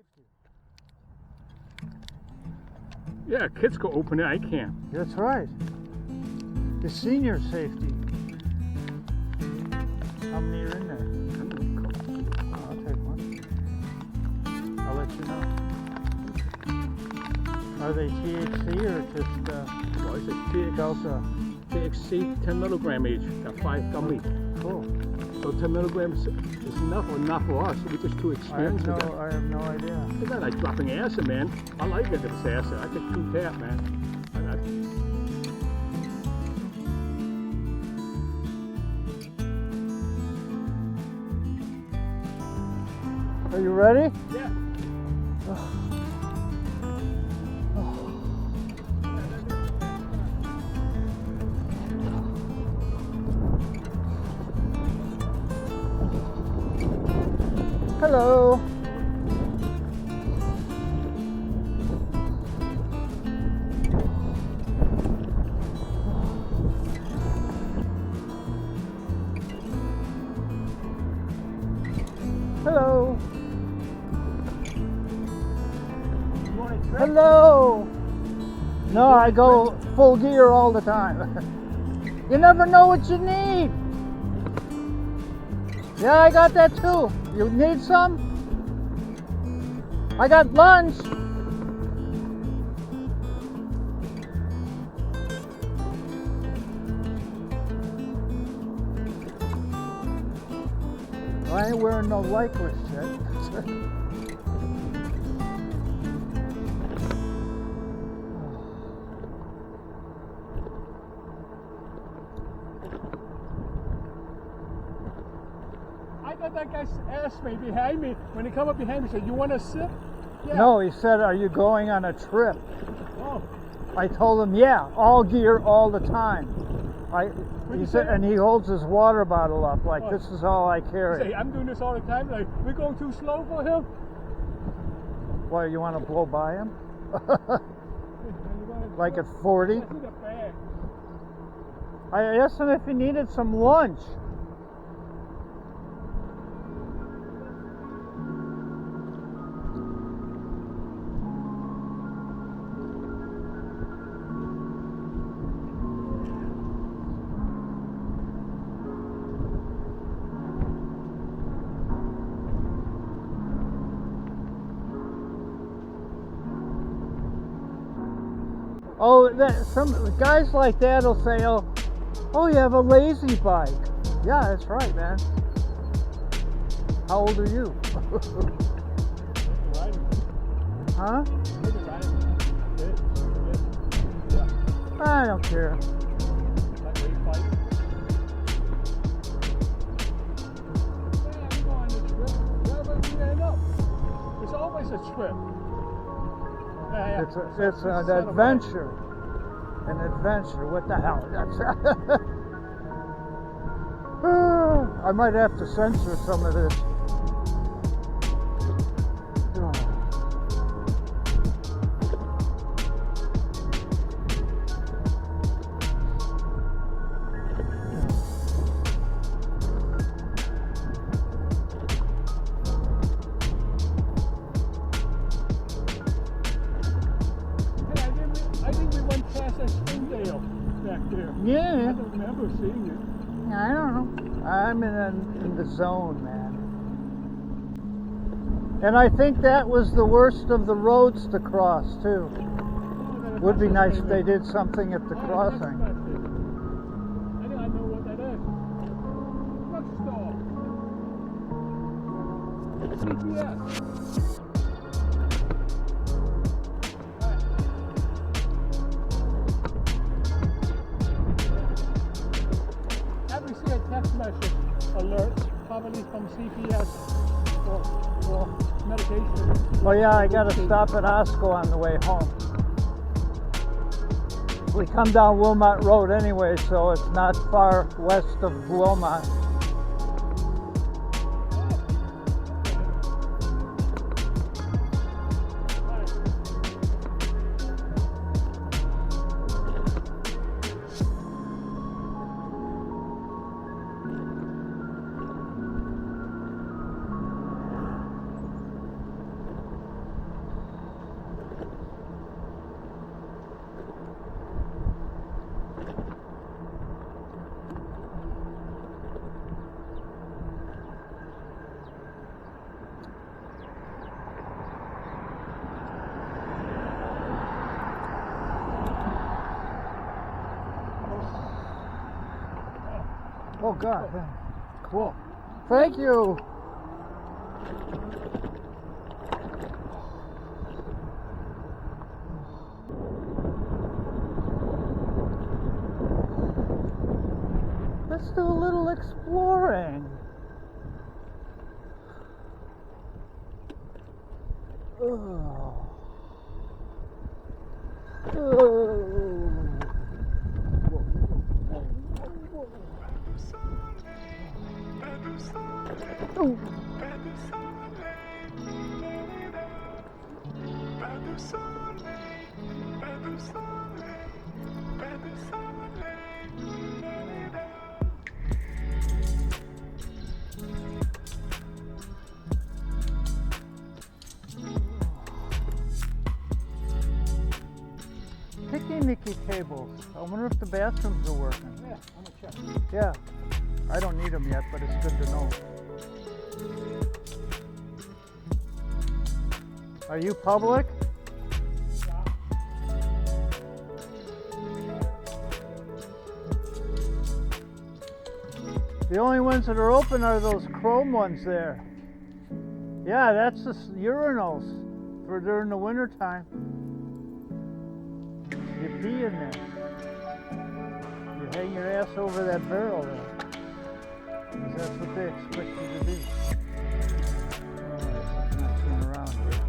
safety. Yeah, kids can open it, I can't. That's right. The senior safety. How many are in there? I'll take one. I'll let you know. Are they THC or just What is it? Delta? THC, 10 milligram each. Got 5 gummies. Cool. So 10 milligrams is enough or not for us. We're just too experienced with it. I have no idea. It's not like dropping acid, man. I like it if it's acid. I could chew that, man. Are you ready? Yeah. Hello. Hello. Hello. No, I go full gear all the time. You never know what you need. Yeah, I got that too. You need some? I got lunch. I ain't wearing no lycra shit. I thought that guy asked me behind me, when he come up behind me, he said, you want a sip? Yeah. No, he said, are you going on a trip? Oh. I told him, yeah, all gear all the time. He said, and he holds his water bottle up like, this is all I carry. Say, I'm doing this all the time. Like, we're going too slow for him. Why, you want to blow by him? Like at 40? I asked him if he needed some lunch. Oh, some guys like that will say, oh, you have a lazy bike. Yeah, that's right, man. How old are you? Huh? I don't care. It's always a trip. It's an adventure. An adventure. What the hell? I might have to censor some of this. Yeah. I don't remember seeing it. I don't know. I'm in the zone, man. And I think that was the worst of the roads to cross, too. Would be nice if they did something at the crossing. I know what that is. CPS. Text message alerts, probably from CPS for medication. Oh yeah, I got to stop at Osco on the way home. We come down Wilmot Road anyway, so it's not far west of Wilmot. Oh God. Cool. Thank you. Let's do a little exploring. Oh. Picnicky tables. I wonder if the bathrooms are working. Yeah, I'm gonna check. Yeah. I don't need them yet, but it's good to know. Are you public? Yeah. The only ones that are open are those chrome ones there. Yeah, that's the urinals for during the winter time. You pee in there. You hang your ass over that barrel there. 'Cause that's what they expect you to do. Alright, let's not turn around here.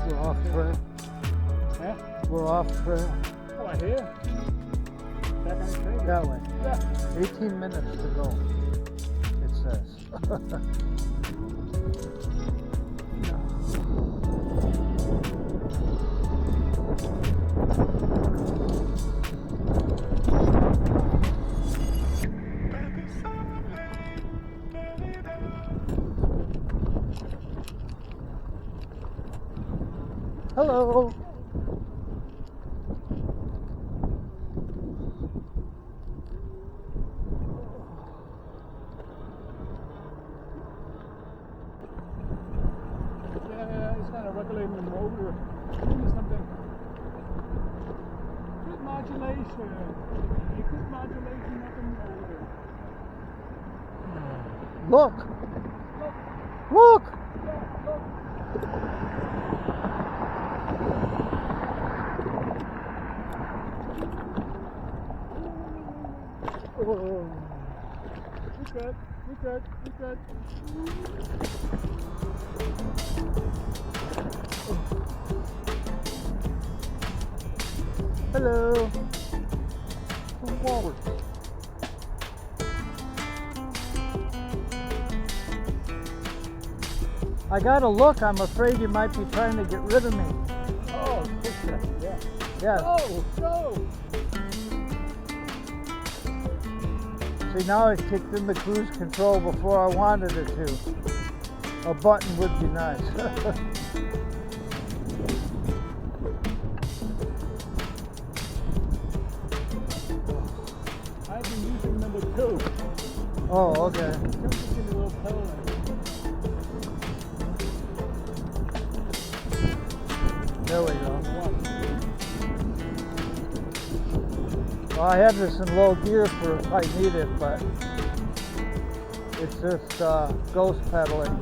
We're off trail. Huh? We're off trail. Oh, I hear. Back on the trail. That way. Yeah. 18 minutes to go, it says. Hello. Yeah, it's kind of regulating the motor. Doing something. Good modulation. Good modulation of the motor. Look. Look. Oh. We're good. We're good. We're good. Hello. Some walrus. I gotta look. I'm afraid you might be trying to get rid of me. Oh, yeah. Yeah. Oh, go. See, now it kicked in the cruise control before I wanted it to. A button would be nice. I've been using number 2. Oh, okay. Just give me a little pedal. There we go. Well, I have this in low gear for if I need it, but it's just ghost pedaling.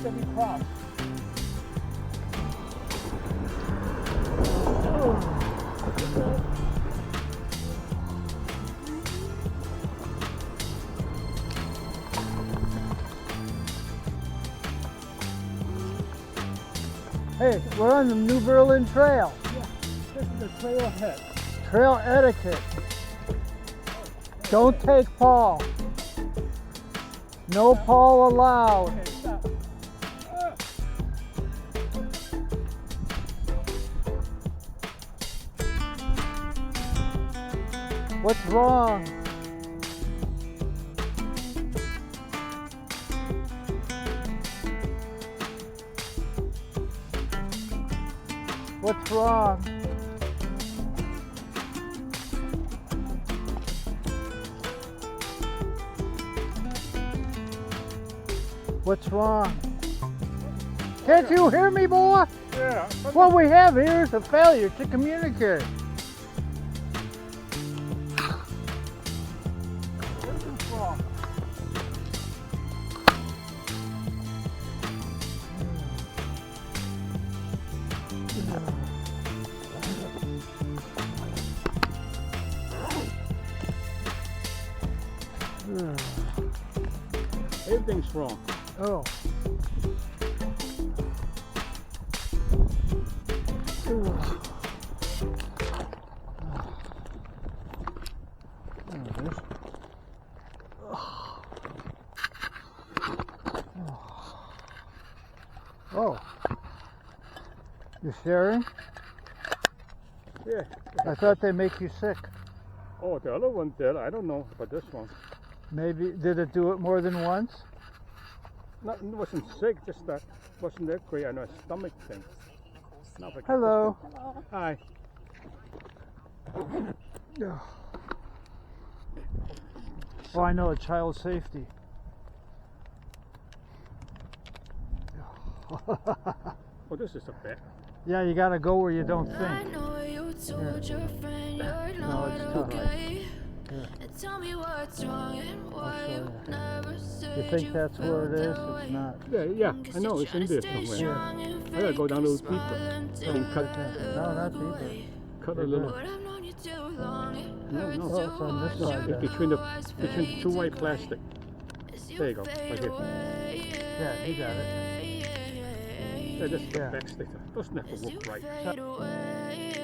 that we crossed. Hey, we're on the New Berlin Trail. Yeah, this is the trailhead. Trail etiquette. Don't take Paul. No Paul allowed. Okay, stop. What's wrong? What's wrong? What's wrong? Can't you hear me, boy? Yeah. What we have here is a failure to communicate. What's wrong? Everything's wrong. Oh. Oh. You sharing? Yeah. I thought they make you sick. Oh, the other one did. I don't know, but this one. Maybe, did it do it more than once? No, it wasn't sick, just that wasn't that great. I know a stomach thing. Not like Hello. Hi. Oh, I know, child safety. Oh, this is a bit. Yeah, you gotta go where you don't I think. know you told your friend you're No, not it's too okay. Here, And tell me what's wrong and I'll why show you you. never said You think that's where it is? It's not. Yeah, I know it's in there somewhere. I gotta go down a little deeper. And cut, No, not deeper. cut a little. But I've known you too long. It No, hurts no. Oh, it's on this to watch side your then. Between the eyes between two white fade plastic. as There you go, fade right here. away. Yeah, you got it. Yeah, this is the Yeah. back sticker. Those never As you work right. fade away.